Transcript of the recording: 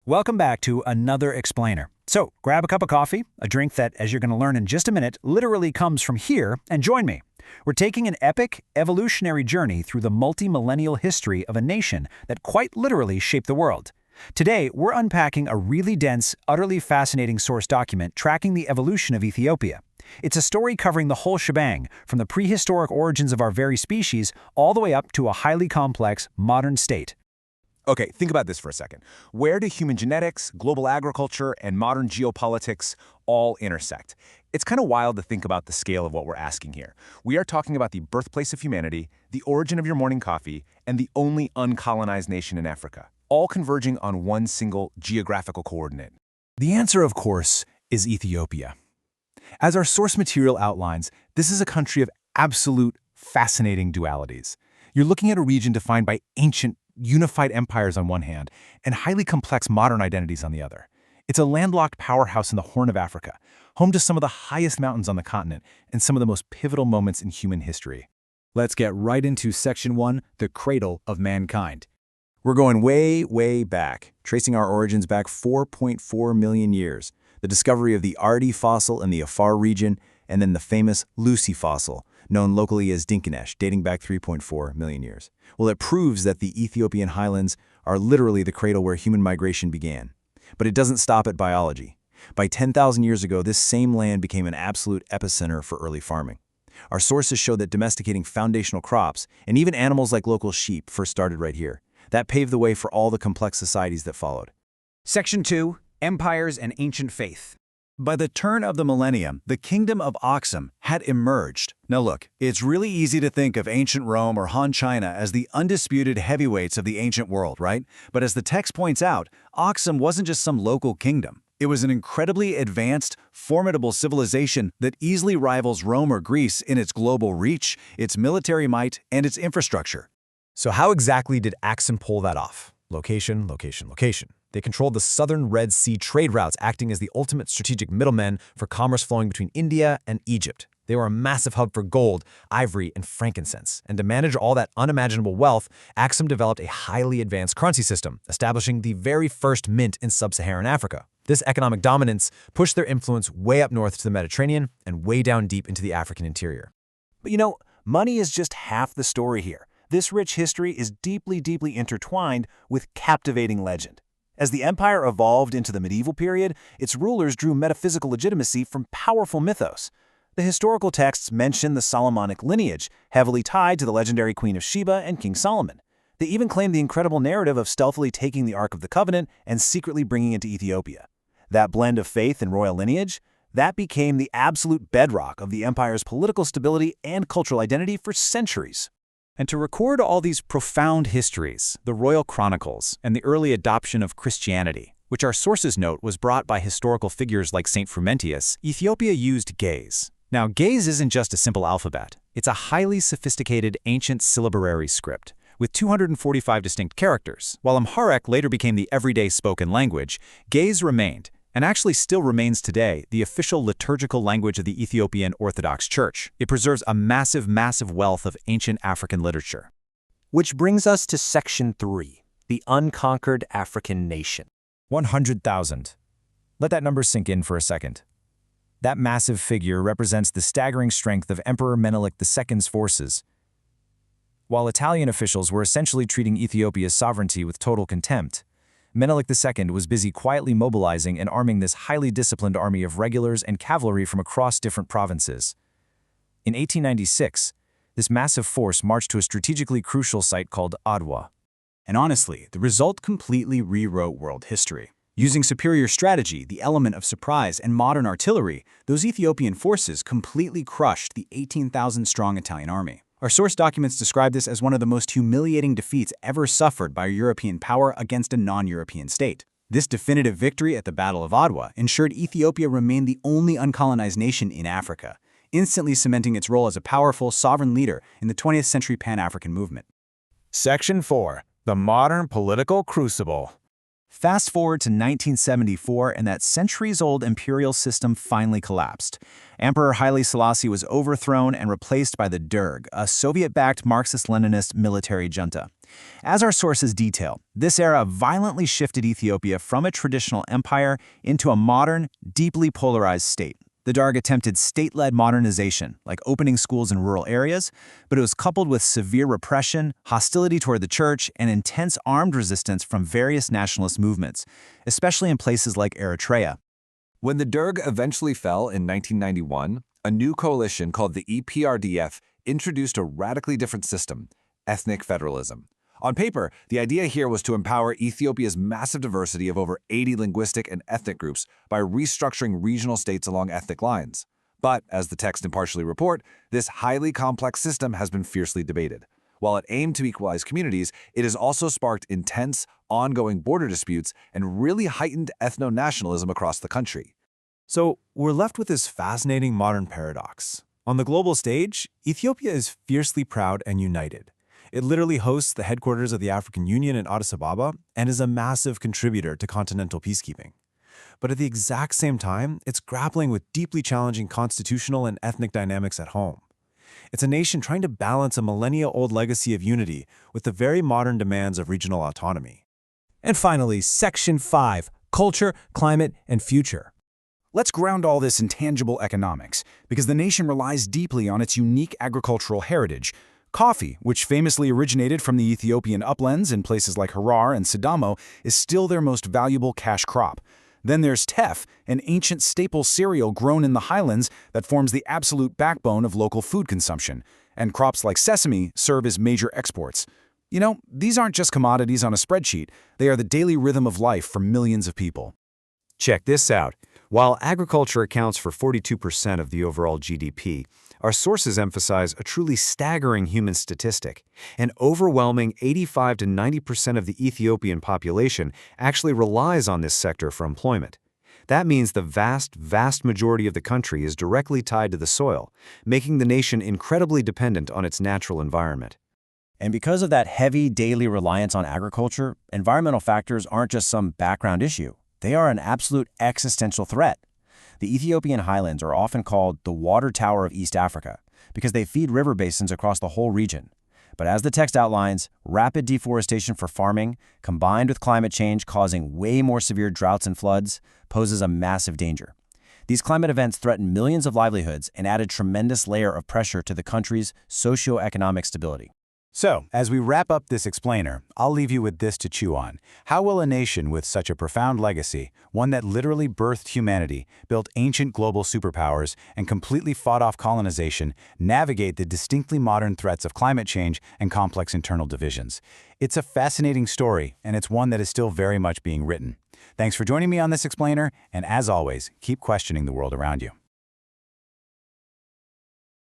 Welcome back to another explainer. So grab a cup of coffee, a drink that, as you're going to learn in just a minute, literally comes from here, and join me. We're taking an epic, evolutionary journey through the multi-millennial history of a nation that quite literally shaped the world. Today, we're unpacking a really dense, utterly fascinating source document tracking the evolution of Ethiopia. It's a story covering the whole shebang, from the prehistoric origins of our very species all the way up to a highly complex, modern state. Okay, think about this for a second. Where do human genetics, global agriculture, and modern geopolitics all intersect? It's kind of wild to think about the scale of what we're asking here. We are talking about the birthplace of humanity, the origin of your morning coffee, and the only uncolonized nation in Africa, all converging on one single geographical coordinate. The answer, of course, is Ethiopia. As our source material outlines, this is a country of absolute fascinating dualities. You're looking at a region defined by ancient, unified empires on one hand, and highly complex modern identities on the other. It's a landlocked powerhouse in the Horn of Africa, home to some of the highest mountains on the continent and some of the most pivotal moments in human history. Let's get right into Section 1, the cradle of mankind. We're going way, way back, tracing our origins back 4.4 million years. The discovery of the Ardi fossil in the Afar region, and then the famous Lucy fossil, known locally as Dinkinesh, dating back 3.4 million years. Well, it proves that the Ethiopian highlands are literally the cradle where human migration began. But it doesn't stop at biology. By 10,000 years ago, this same land became an absolute epicenter for early farming. Our sources show that domesticating foundational crops, and even animals like local sheep, first started right here. That paved the way for all the complex societies that followed. Section 2, Empires and Ancient Faith. By the turn of the millennium, the Kingdom of Aksum had emerged. Now look, it's really easy to think of ancient Rome or Han China as the undisputed heavyweights of the ancient world, right? But as the text points out, Aksum wasn't just some local kingdom. It was an incredibly advanced, formidable civilization that easily rivals Rome or Greece in its global reach, its military might, and its infrastructure. So how exactly did Aksum pull that off? Location, location, location. They controlled the southern Red Sea trade routes, acting as the ultimate strategic middlemen for commerce flowing between India and Egypt. They were a massive hub for gold, ivory, and frankincense. And to manage all that unimaginable wealth, Aksum developed a highly advanced currency system, establishing the very first mint in sub-Saharan Africa. This economic dominance pushed their influence way up north to the Mediterranean and way down deep into the African interior. But money is just half the story here. This rich history is deeply, deeply intertwined with captivating legend. As the empire evolved into the medieval period, its rulers drew metaphysical legitimacy from powerful mythos. The historical texts mention the Solomonic lineage, heavily tied to the legendary Queen of Sheba and King Solomon. They even claim the incredible narrative of stealthily taking the Ark of the Covenant and secretly bringing it to Ethiopia. That blend of faith and royal lineage, that became the absolute bedrock of the empire's political stability and cultural identity for centuries. And to record all these profound histories, the royal chronicles, and the early adoption of Christianity, which our sources note was brought by historical figures like St. Frumentius, Ethiopia used Ge'ez. Now, Ge'ez isn't just a simple alphabet. It's a highly sophisticated ancient syllabary script with 245 distinct characters. While Amharic later became the everyday spoken language, Ge'ez remained, and actually still remains today, the official liturgical language of the Ethiopian Orthodox Church. It preserves a massive, massive wealth of ancient African literature. Which brings us to Section 3, the unconquered African nation. 100,000. Let that number sink in for a second. That massive figure represents the staggering strength of Emperor Menelik II's forces. While Italian officials were essentially treating Ethiopia's sovereignty with total contempt, Menelik II was busy quietly mobilizing and arming this highly disciplined army of regulars and cavalry from across different provinces. In 1896, this massive force marched to a strategically crucial site called Adwa. And honestly, the result completely rewrote world history. Using superior strategy, the element of surprise, and modern artillery, those Ethiopian forces completely crushed the 18,000-strong Italian army. Our source documents describe this as one of the most humiliating defeats ever suffered by a European power against a non-European state. This definitive victory at the Battle of Adwa ensured Ethiopia remained the only uncolonized nation in Africa, instantly cementing its role as a powerful, sovereign leader in the 20th century Pan-African movement. Section 4, the modern political crucible. Fast forward to 1974, and that centuries-old imperial system finally collapsed. Emperor Haile Selassie was overthrown and replaced by the Derg, a Soviet-backed Marxist-Leninist military junta. As our sources detail, this era violently shifted Ethiopia from a traditional empire into a modern, deeply polarized state. The Derg attempted state-led modernization, like opening schools in rural areas, but it was coupled with severe repression, hostility toward the church, and intense armed resistance from various nationalist movements, especially in places like Eritrea. When the Derg eventually fell in 1991, a new coalition called the EPRDF introduced a radically different system, ethnic federalism. On paper, the idea here was to empower Ethiopia's massive diversity of over 80 linguistic and ethnic groups by restructuring regional states along ethnic lines. But, as the text impartially report, this highly complex system has been fiercely debated. While it aimed to equalize communities, it has also sparked intense, ongoing border disputes and really heightened ethno-nationalism across the country. So, we're left with this fascinating modern paradox. On the global stage, Ethiopia is fiercely proud and united. It literally hosts the headquarters of the African Union in Addis Ababa and is a massive contributor to continental peacekeeping. But at the exact same time, it's grappling with deeply challenging constitutional and ethnic dynamics at home. It's a nation trying to balance a millennia-old legacy of unity with the very modern demands of regional autonomy. And finally, Section 5, Culture, Climate, and Future. Let's ground all this in tangible economics, because the nation relies deeply on its unique agricultural heritage. Coffee, which famously originated from the Ethiopian uplands in places like Harar and Sidamo, is still their most valuable cash crop. Then there's teff, an ancient staple cereal grown in the highlands that forms the absolute backbone of local food consumption. And crops like sesame serve as major exports. You know, these aren't just commodities on a spreadsheet. They are the daily rhythm of life for millions of people. Check this out. While agriculture accounts for 42% of the overall GDP, our sources emphasize a truly staggering human statistic. An overwhelming 85 to 90% of the Ethiopian population actually relies on this sector for employment. That means the vast majority of the country is directly tied to the soil, making the nation incredibly dependent on its natural environment. And because of that heavy daily reliance on agriculture, environmental factors aren't just some background issue. They are an absolute existential threat. The Ethiopian highlands are often called the water tower of East Africa because they feed river basins across the whole region. But as the text outlines, rapid deforestation for farming, combined with climate change causing way more severe droughts and floods, poses a massive danger. These climate events threaten millions of livelihoods and add a tremendous layer of pressure to the country's socio-economic stability. So, as we wrap up this explainer, I'll leave you with this to chew on. How will a nation with such a profound legacy, one that literally birthed humanity, built ancient global superpowers, and completely fought off colonization, navigate the distinctly modern threats of climate change and complex internal divisions? It's a fascinating story, and it's one that is still very much being written. Thanks for joining me on this explainer, and as always, keep questioning the world around you.